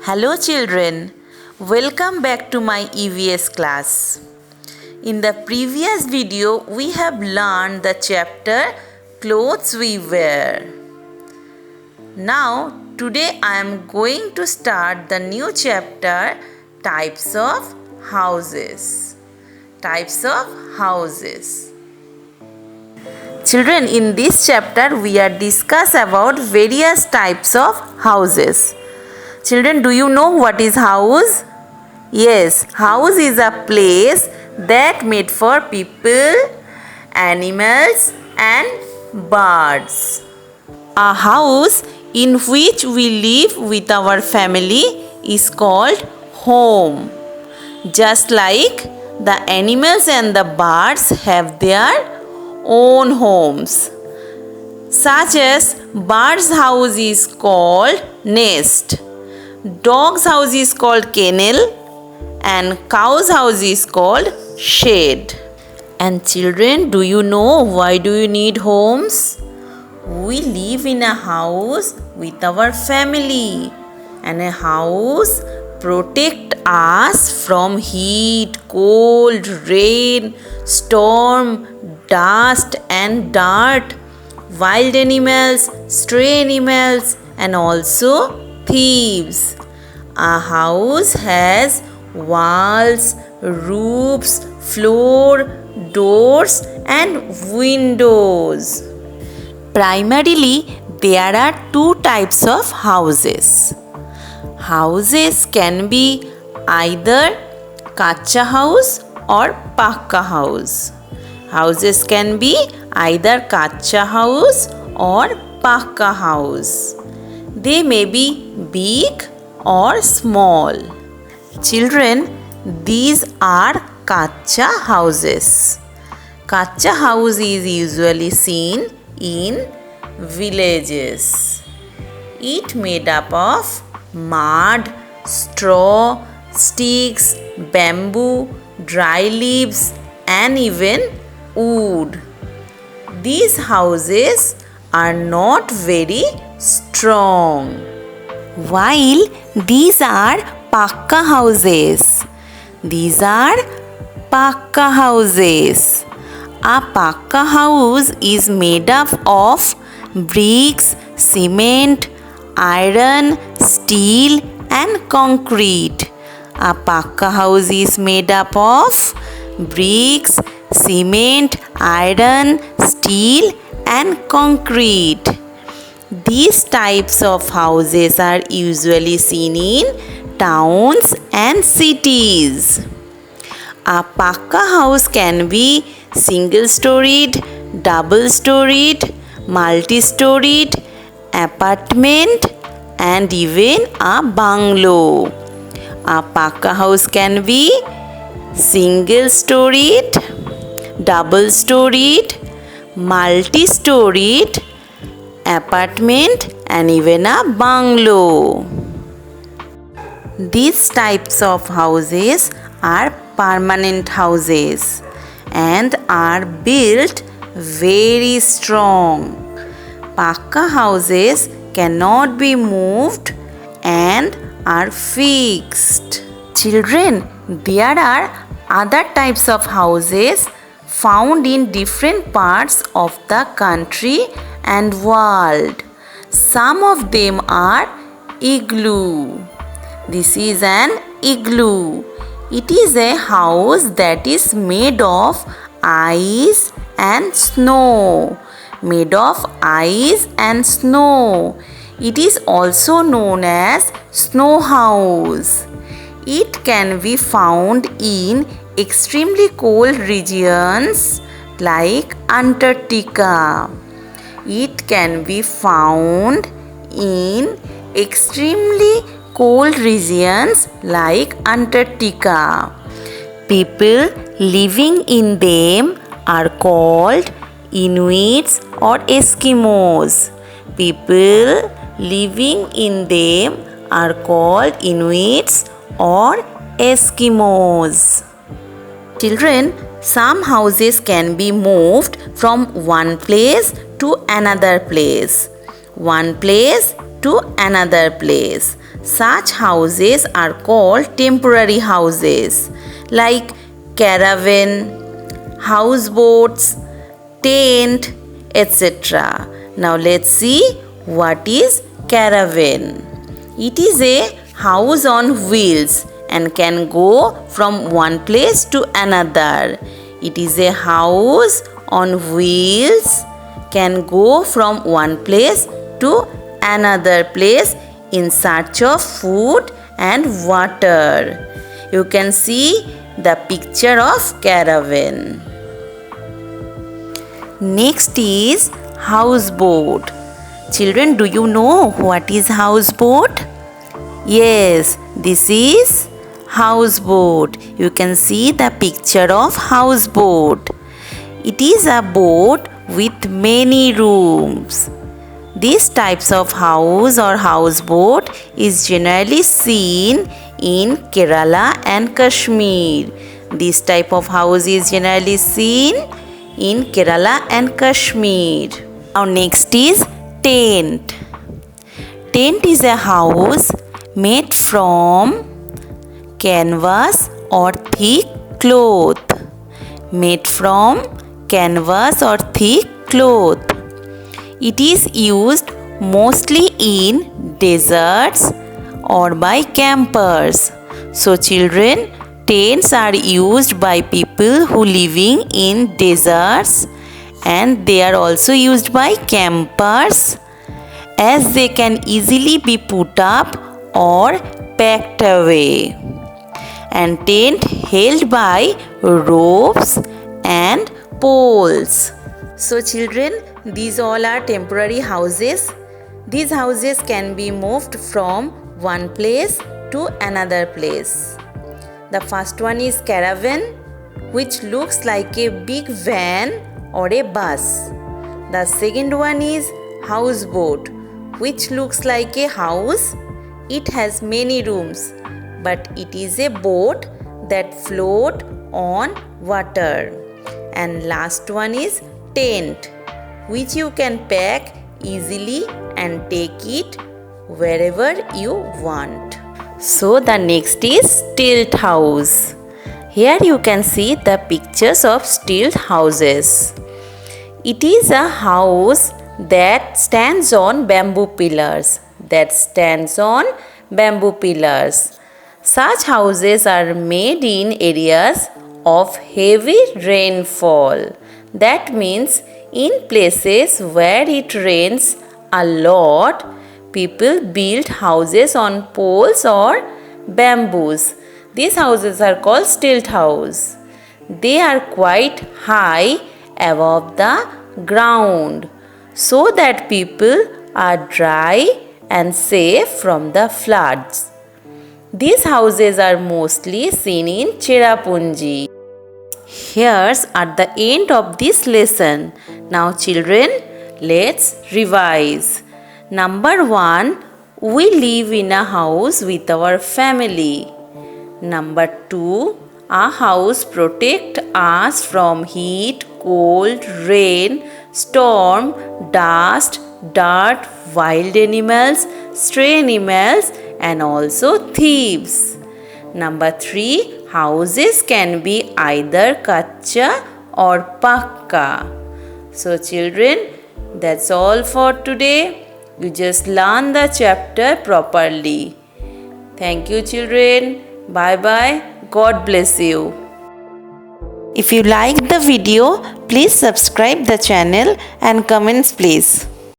Hello children, welcome back to my EVS class. In the previous video, we have learned the chapter Clothes We Wear. Now, today I am going to start the new chapter Types of Houses. Types of Houses. Children, in this chapter we are discuss about various types of houses. Children, do you know what is house? Yes, house is a place that made for people, animals and birds. A house in which we live with our family is called home. Just like the animals and the birds have their own homes. Such as bird's house is called nest. Dog's house is called kennel and cow's house is called shed. And children, do you know why do you need homes? We live in a house with our family, and a house protect us from heat, cold, rain, storm, dust and dirt, wild animals, stray animals and also thieves. A house has walls, roofs, floor, doors and windows. Primarily, there are two types of houses. Houses can be either kacha house or pakka house. Houses can be either kacha house or pakka house. They may be big or small. Children, these are kacha houses. Kacha house is usually seen in villages. It made up of mud, straw, sticks, bamboo, dry leaves and even wood. These houses are not very strong, while these are pakka houses. These are pakka houses. A pakka house is made up of bricks, cement, iron, steel and concrete. A pakka house is made up of bricks, cement, iron, steel and concrete. These types of houses are usually seen in towns and cities. A pakka house can be single-storied, double-storied, multi-storied, apartment and even a bungalow. A pakka house can be single-storied, double-storied, multi-storied, apartment and even a bungalow. These types of houses are permanent houses and are built very strong. Pakka houses cannot be moved and are fixed. Children, there are other types of houses found in different parts of the country and world. Some of them are igloo. This is an igloo. It is a house that is made of ice and snow. Made of ice and snow. It is also known as snow house. It can be found in extremely cold regions like Antarctica. It can be found in extremely cold regions like Antarctica. People living in them are called Inuits or Eskimos. People living in them are called Inuits or Eskimos. Children, some houses can be moved from one place to another place. One place to another place. Such houses are called temporary houses like caravan, houseboats, tent, etc. Now let's see what is caravan. It is a house on wheels and can go from one place to another. It is a house on wheels, can go from one place to another place in search of food and water. You can see the picture of caravan. Next is houseboat. Children, do you know what is houseboat? Yes, this is houseboat. You can see the picture of houseboat. It is a boat with many rooms. These types of house or houseboat is generally seen in Kerala and Kashmir. This type of house is generally seen in Kerala and Kashmir. Now next is tent. Tent is a house made from canvas or thick cloth. Made from canvas or thick cloth. It is used mostly in deserts or by campers. So children, tents are used by people who living in deserts, and they are also used by campers as they can easily be put up or packed away. And tent held by ropes and poles. So children, these all are temporary houses. These houses can be moved from one place to another place. The first one is caravan, which looks like a big van or a bus. The second one is houseboat, which looks like a house. It has many rooms, but it is a boat that floats on water. And last one is tent, which you can pack easily and take it wherever you want. So the next is stilt house. Here you can see the pictures of stilt houses. It is a house that stands on bamboo pillars. Such houses are made in areas of heavy rainfall. That means in places where it rains a lot, people build houses on poles or bamboos. These houses are called stilt house. They are quite high above the ground so that people are dry and safe from the floods. These houses are mostly seen in Cherrapunji. Here's at the end of this lesson. Now children, let's revise. Number 1, we live in a house with our family. Number 2, a house protects us from heat, cold, rain, storm, dust, dirt, wild animals, stray animals, and also thieves. Number 3, houses can be either kacha or pakka. So children, that's all for today. You just learn the chapter properly. Thank you children. Bye bye. God bless you. If you liked the video, please subscribe the channel and comments please.